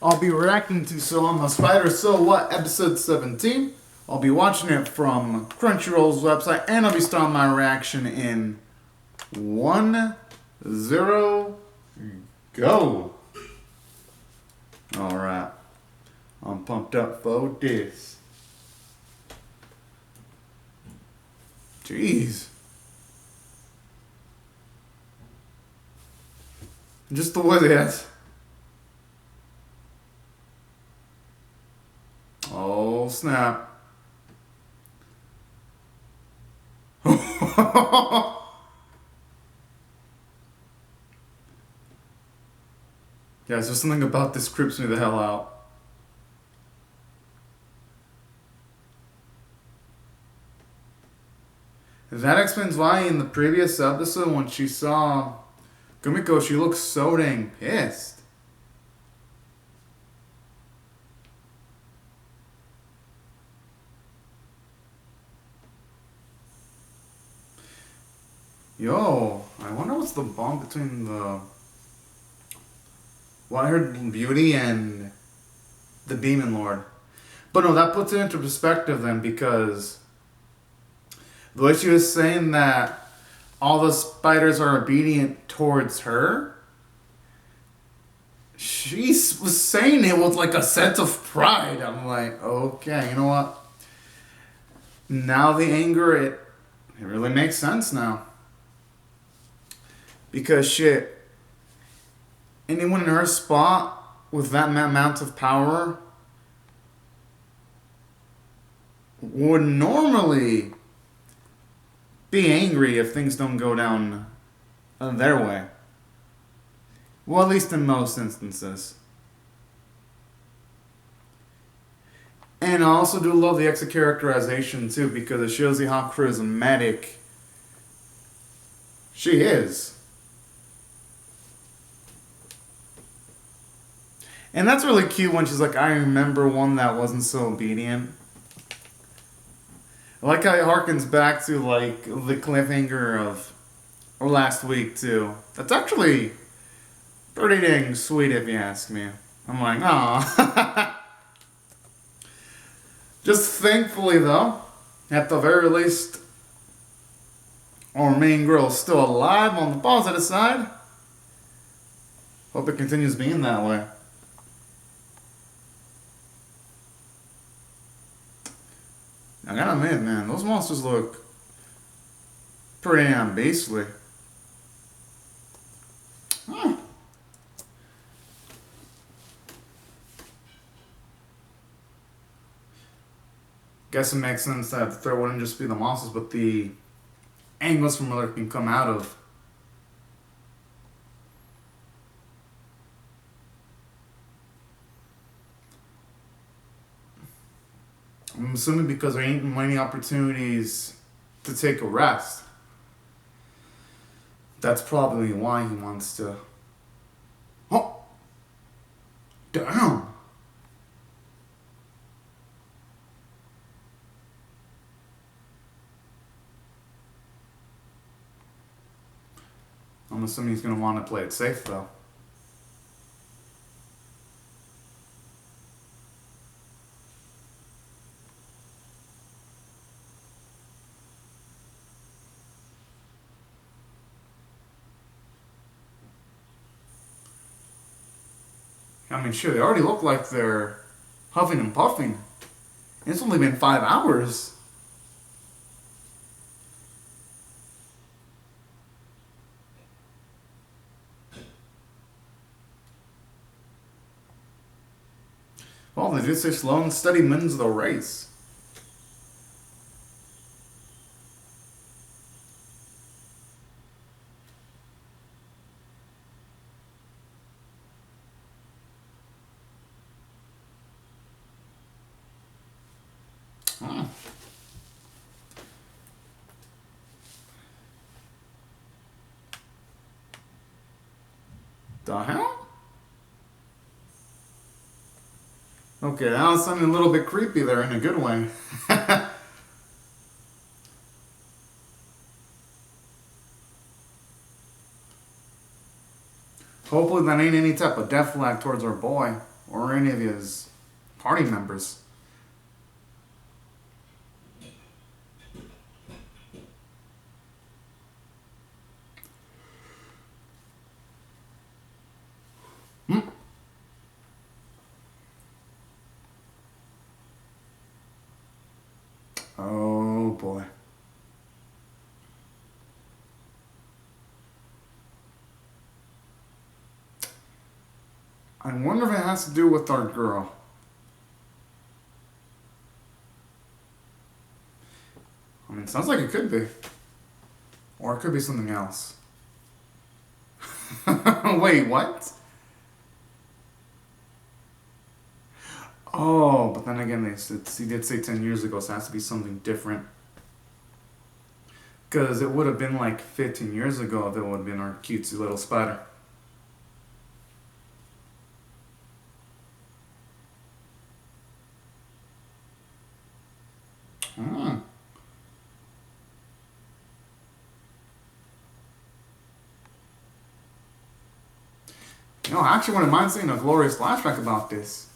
I'll be reacting to So I'm a Spider, So What, episode 17. I'll be watching it from Crunchyroll's website, and I'll be starting my reaction in 1, 0, go. Alright. I'm pumped up for this. Jeez. Just the way it is. Oh, snap. Guys, there's something about this creeps me the hell out. That explains why in the previous episode when she saw Kumiko, she looked so dang pissed. Yo, I wonder what's the bond between the White-haired beauty and the Demon Lord. But no, that puts it into perspective then, because the way she was saying that all the spiders are obedient towards her, she was saying it with like a sense of pride. I'm like, okay, you know what? Now the anger, it really makes sense now. Because shit, anyone in her spot with that amount of power would normally be angry if things don't go down their way. Well, at least in most instances. And I also do love the extra characterization too, because it shows you how charismatic she is. And that's really cute when she's like, I remember one that wasn't so obedient. I like how it harkens back to like the cliffhanger of last week too. That's actually pretty dang sweet if you ask me. I'm like, aw. Just thankfully though, at the very least, our main girl is still alive on the positive side. Hope it continues being that way. I gotta admit, man, those monsters look pretty damn beastly. Guess it makes sense that the threat wouldn't just be the monsters, but the angles from where it can come out of. I'm assuming because there ain't many opportunities to take a rest. That's probably why he wants to. Oh! Damn! I'm assuming he's going to want to play it safe though. I mean, sure, they already look like they're huffing and puffing. It's only been 5 hours. Well, they did say slow and steady wins the race. The hell? Okay, that was something a little bit creepy there in a good way. Hopefully that ain't any type of death flag towards our boy or any of his party members. Hmm. Oh boy. I wonder if it has to do with our girl. I mean, it sounds like it could be. Or it could be something else. Wait, what? Oh, but then again, he did say 10 years ago, so it has to be something different. Because it would have been like 15 years ago that would have been our cutesy little spider. Hmm. No, I actually wouldn't mind seeing a glorious flashback about this.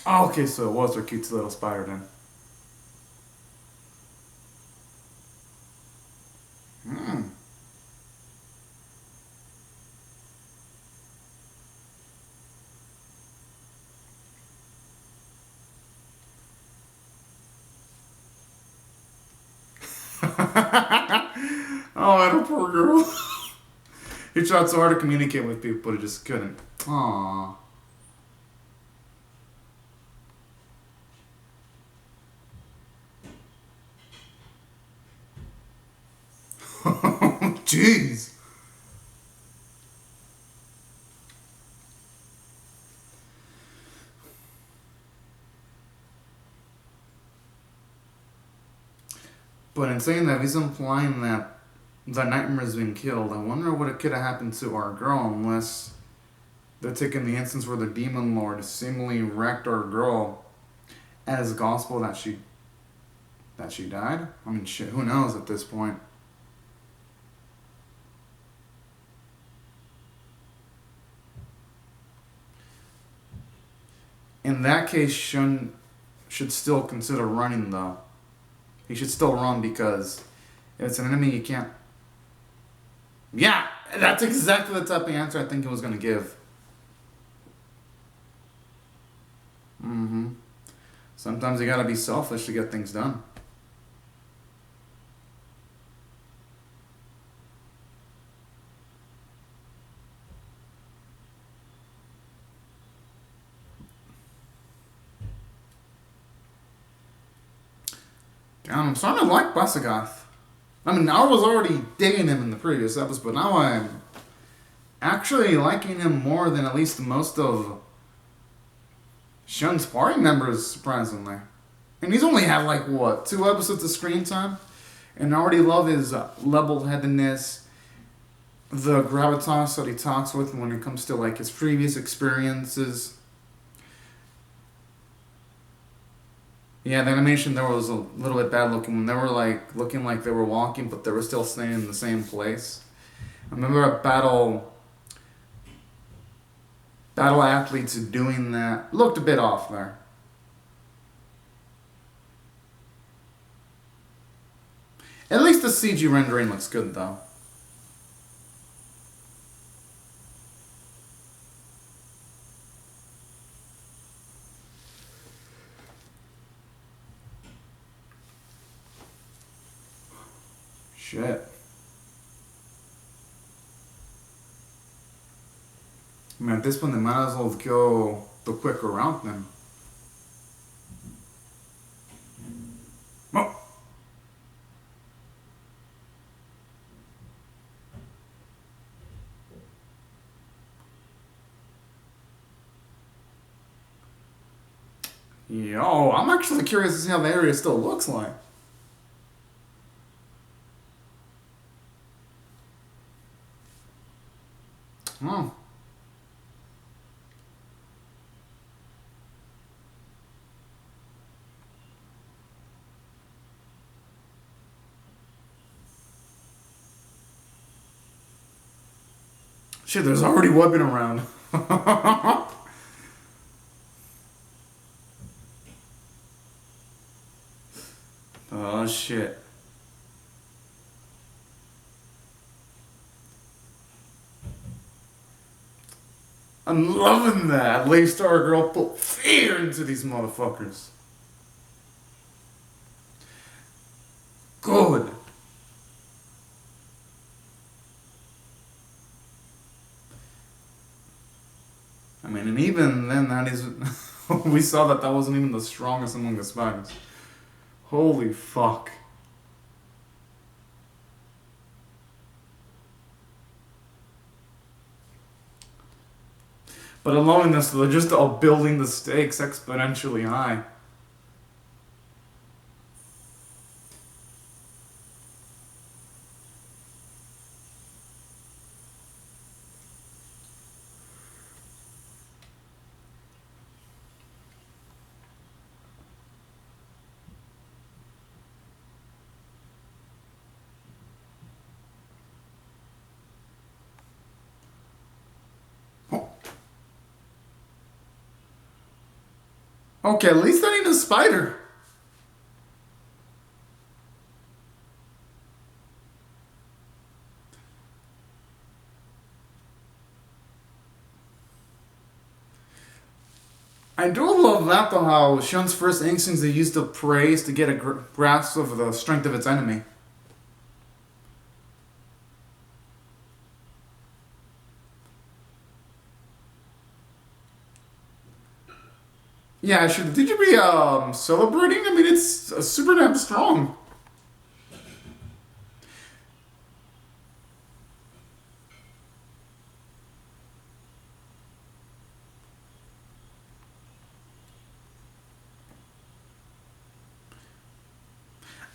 Oh, okay, so it was our cutesy little spider then. Hmm. Oh, that poor girl. He tried so hard to communicate with people, but he just couldn't. Aww. Jeez. But in saying that, he's implying that the nightmare's been killed. I wonder what it could have happened to our girl, unless they're taking the instance where the demon lord seemingly wrecked our girl as gospel that she died. I mean, shit, who knows at this point? In that case, Shun should still consider running though. He should still run because if it's an enemy you can't. Yeah, that's exactly the type of answer I think he was gonna give. Mm-hmm. Sometimes you gotta be selfish to get things done. Damn, I'm starting to like Basagoth. I mean, I was already digging him in the previous episode, but now I'm actually liking him more than at least most of Shun's party members, surprisingly. And he's only had like what, 2 episodes of screen time, and I already love his level-headedness, the gravitas that he talks with when it comes to like his previous experiences. Yeah, the animation there was a little bit bad looking when they were like looking like they were walking, but they were still staying in the same place. I remember a battle athletes doing that looked a bit off there. At least the CG rendering looks good though. Shit. I mean, at this point, they might as well go the quicker route then. Oh. Yo, I'm actually curious to see how the area still looks like. Hmm. Shit, there's already webbing around. Oh, shit. I'm loving that. Laystar Girl put fear into these motherfuckers. Good. I mean, and even then, that is... we saw that that wasn't even the strongest among the spiders. Holy fuck. But allowing this, they're just all building the stakes exponentially high. Okay, at least that ain't a spider. I do love that though, how Shun's first instincts they used to praise to get a grasp of the strength of its enemy. Yeah, did you be celebrating? I mean, it's super damn strong.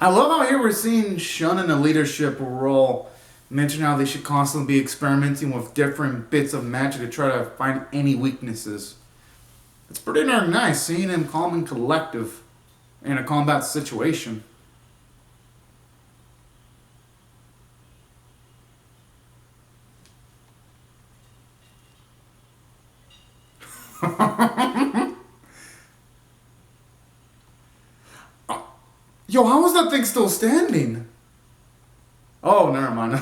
I love how here we're seeing Shun in a leadership role mention how they should constantly be experimenting with different bits of magic to try to find any weaknesses. It's pretty darn nice seeing him calm and collective in a combat situation. Yo, how is that thing still standing? Oh, never mind.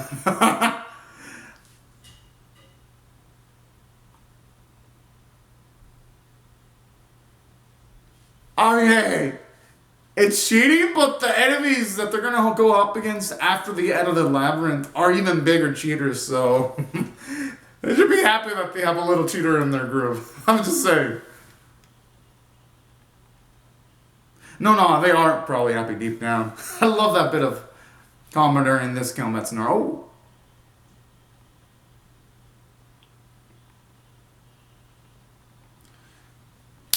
Oh, hey, it's cheating, but the enemies that they're gonna go up against after the end of the labyrinth are even bigger cheaters, so they should be happy that they have a little cheater in their group. I'm just saying. No, they are probably happy deep down. I love that bit of commentary in this combat scenario. Oh.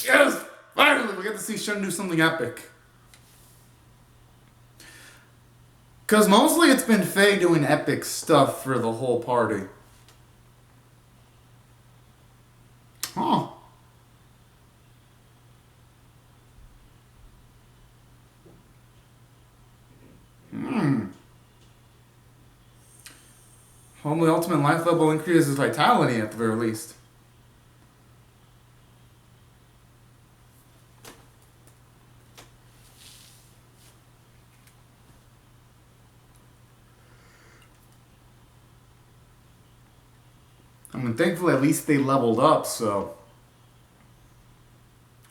Yes! Finally, we get to see Shun do something epic. Because mostly it's been Faye doing epic stuff for the whole party. Huh. Hopefully ultimate life level increases vitality at the very least. I mean, thankfully at least they leveled up, so...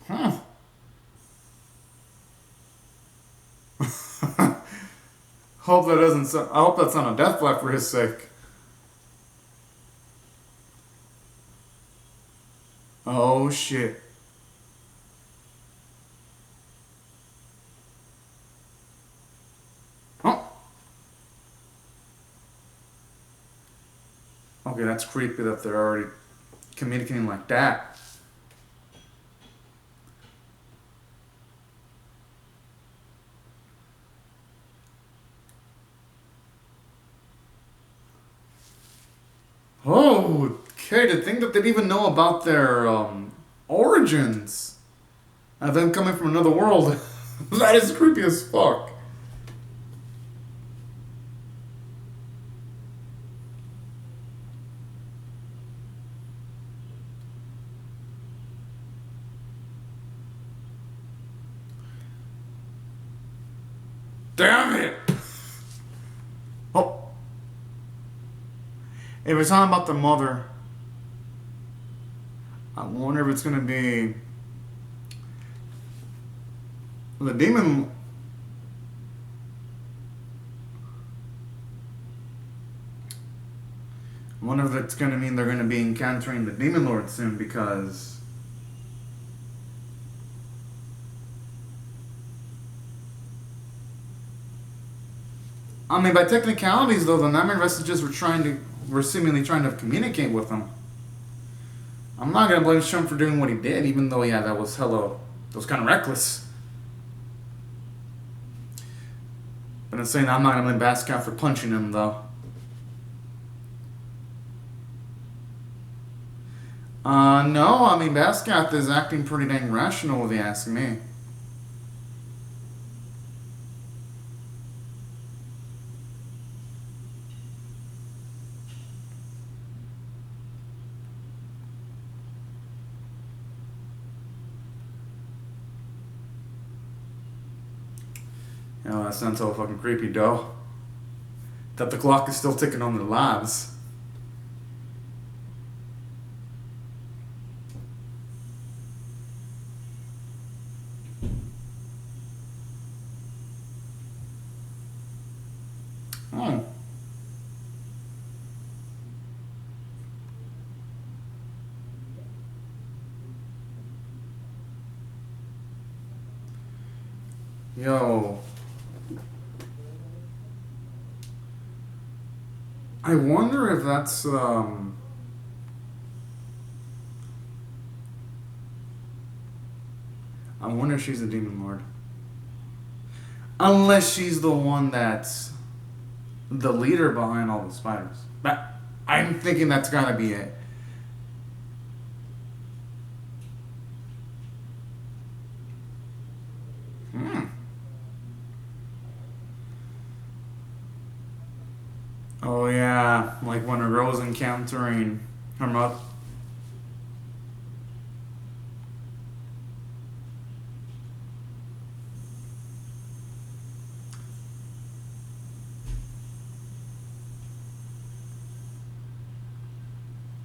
Huh. Hope that doesn't... I hope that's not a death blow for his sake. Oh, shit. Oh. Okay, that's creepy that they're already communicating like that. Oh, okay, to think that they'd even know about their origins. And them coming from another world. That is creepy as fuck. Damn it! Oh. If it's talking about the mother, I wonder if it's gonna be the demon. I wonder if it's gonna mean they're gonna be encountering the demon lord soon, because I mean, by technicalities though, the nightmare messages were seemingly trying to communicate with them. I'm not gonna blame Shun for doing what he did, even though yeah, that was kind of reckless. But I'm saying I'm not gonna blame Basquiat for punching him though. No, I mean Basquiat is acting pretty dang rational if you ask me. You know, that sounds so fucking creepy, though. That the clock is still ticking on their lives. Oh. Yo. I wonder if that's, I wonder if she's a demon lord. Unless she's the one that's the leader behind all the spiders. But I'm thinking that's gotta be it. Hmm. Oh yeah, like when a girl's encountering her mother.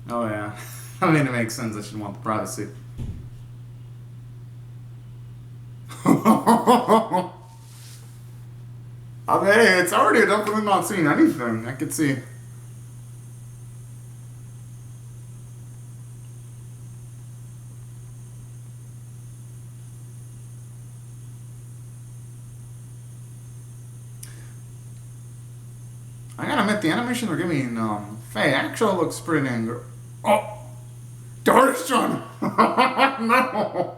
Oh yeah. I mean, it makes sense that she'd want the privacy. I mean, hey, it's already enough for them not seeing anything. I could see. I gotta admit, the animation they're giving Faye actually looks pretty dang good. Oh! Darshun! No!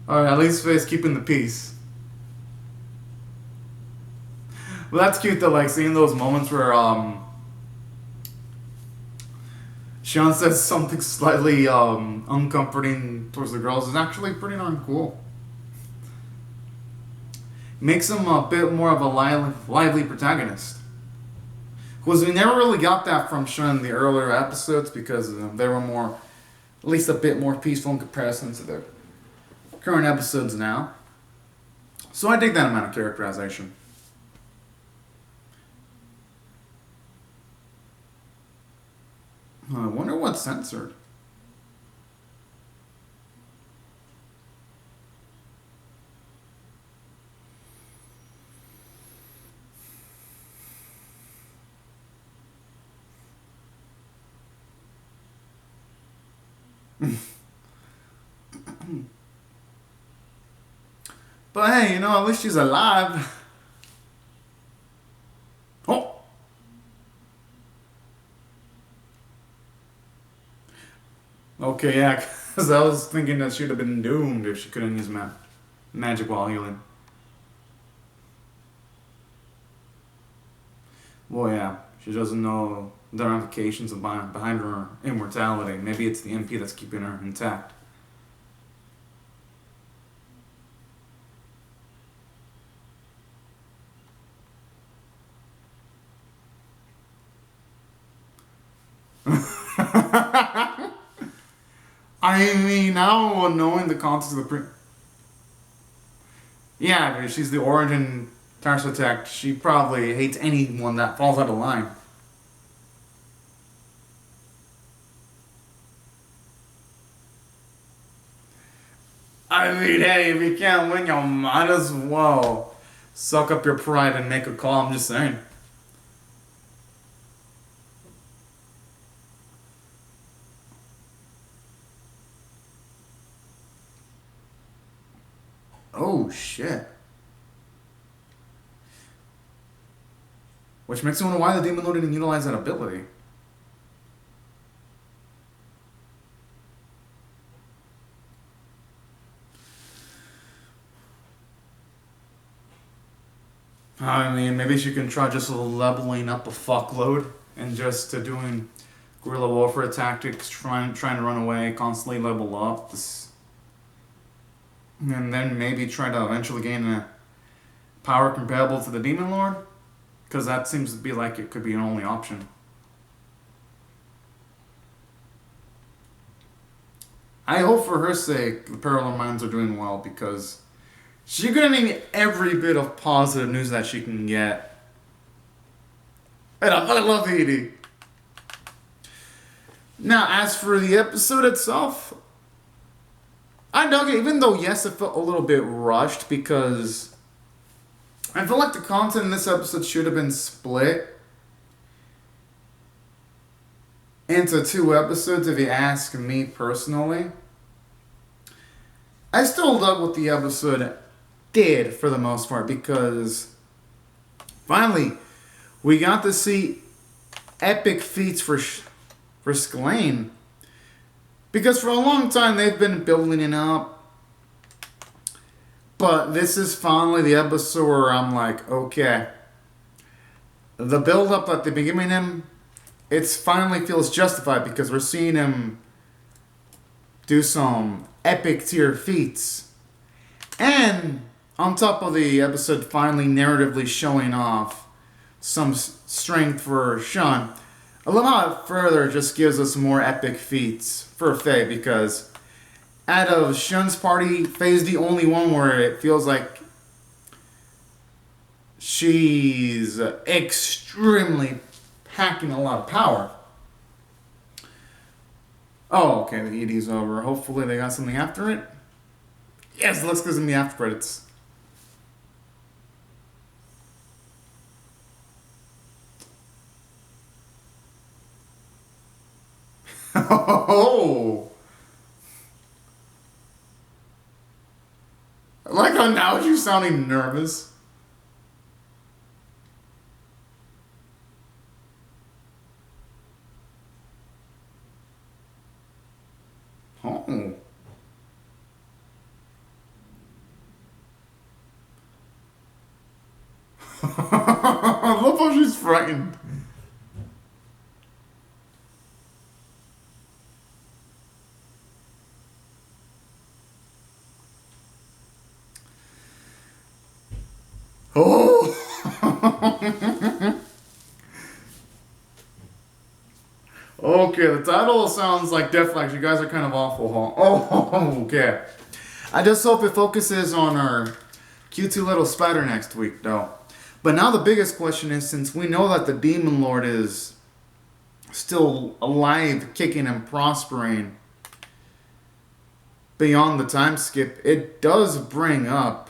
Alright, at least Faye's keeping the peace. Well, that's cute though, like seeing those moments where Sean says something slightly uncomforting towards the girls is actually pretty darn cool. Makes him a bit more of a lively protagonist. Because we never really got that from Sean in the earlier episodes, because they were more, at least a bit more peaceful in comparison to the current episodes now. So I dig that amount of characterization. I wonder what's censored. But hey, you know, at least she's alive. Oh! Okay, yeah, because I was thinking that she'd have been doomed if she couldn't use magic while healing. Well, yeah, she doesn't know the ramifications of behind her immortality. Maybe it's the MP that's keeping her intact. I mean, now knowing the context of the yeah, but she's the origin architect. She probably hates anyone that falls out of line. I mean, hey, if you can't win, you might as well suck up your pride and make a call. I'm just saying. Oh, shit. Which makes me wonder why the Demon Lord didn't utilize that ability. I mean, maybe she can try just leveling up a fuckload and just doing guerrilla warfare tactics, trying to run away, constantly level up, and then maybe try to eventually gain a power comparable to the Demon Lord, because that seems to be like it could be an only option. I hope for her sake the Parallel Minds are doing well, because she's gonna need every bit of positive news that she can get. And I love Edie. Now, as for the episode itself, I dug it, even though, yes, it felt a little bit rushed, because I feel like the content in this episode should have been split into 2 episodes, if you ask me personally. I still dug what the episode did, for the most part, because finally, we got to see epic feats for Skellane. Because for a long time they've been building it up. But this is finally the episode where I'm like, okay. The build up at the beginning, it finally feels justified, because we're seeing him do some epic tier feats. And on top of the episode finally narratively showing off some strength for Sean, a little bit further just gives us more epic feats for Faye, because out of Shun's party, Faye's the only one where it feels like she's extremely packing a lot of power. Oh, okay, the ED's over. Hopefully they got something after it. Yes, let's go to the after credits. Oh! I like how now you're sounding nervous. Oh. I love how she's frightened. Oh! Okay, the title sounds like Death Flags. You guys are kind of awful, huh? Oh, okay. I just hope it focuses on our cute little spider next week, though. But now the biggest question is, since we know that the Demon Lord is still alive, kicking and prospering beyond the time skip, it does bring up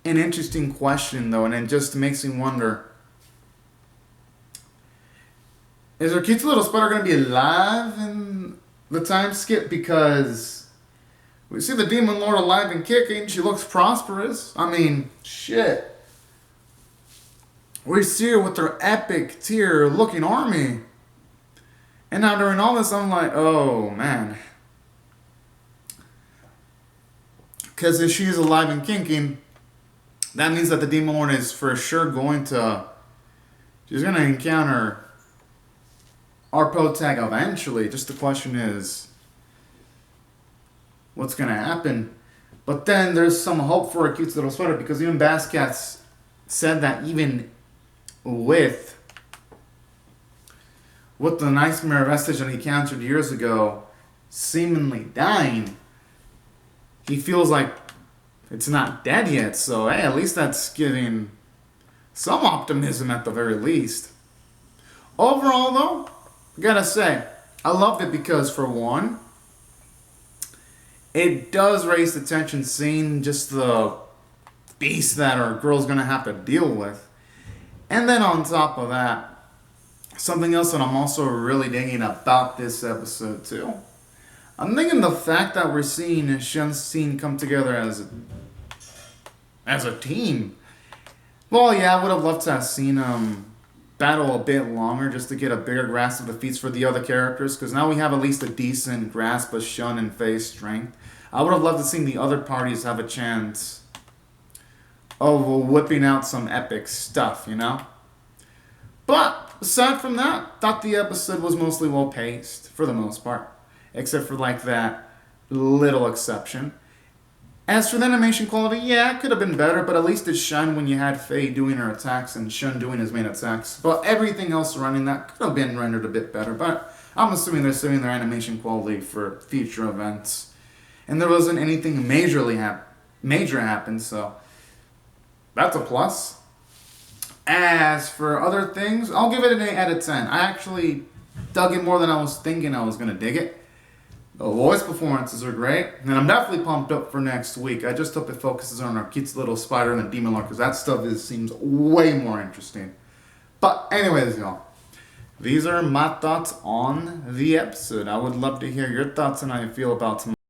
an interesting question, though, and it just makes me wonder, is our cute little spider going to be alive in the time skip? Because we see the Demon Lord alive and kicking. She looks prosperous. I mean, shit. We see her with her epic tier looking army. And now during all this, I'm like, oh, man. Because if she's alive and kicking, that means that the Demon Lord is for sure going to... She's going to encounter our protag eventually. Just the question is, what's going to happen? But then there's some hope for a cute little sweater, because even Baskets said that even with with the nightmare vestige that he encountered years ago seemingly dying, he feels like it's not dead yet. So, hey, at least that's giving some optimism at the very least. Overall, though, I gotta say, I loved it because, for one, it does raise the tension seeing just the beast that our girl's gonna have to deal with. And then on top of that, something else that I'm also really digging about this episode too. I'm thinking the fact that we're seeing Shun's scene come together as a team. Well, yeah, I would have loved to have seen battle a bit longer just to get a bigger grasp of the feats for the other characters, because now we have at least a decent grasp of Shun and Faye's strength. I would have loved to see the other parties have a chance of whipping out some epic stuff, you know? But aside from that, thought the episode was mostly well paced for the most part, except for like that little exception. As for the animation quality, yeah, it could have been better, but at least it shined when you had Faye doing her attacks and Shun doing his main attacks. But everything else surrounding that could have been rendered a bit better, but I'm assuming they're saving their animation quality for future events. And there wasn't anything major happen, so that's a plus. As for other things, I'll give it an 8 out of 10. I actually dug it more than I was thinking I was going to dig it. The voice performances are great, and I'm definitely pumped up for next week. I just hope it focuses on our cute little spider and the demon lord, because that stuff seems way more interesting. But anyways, y'all, these are my thoughts on the episode. I would love to hear your thoughts and how you feel about tomorrow.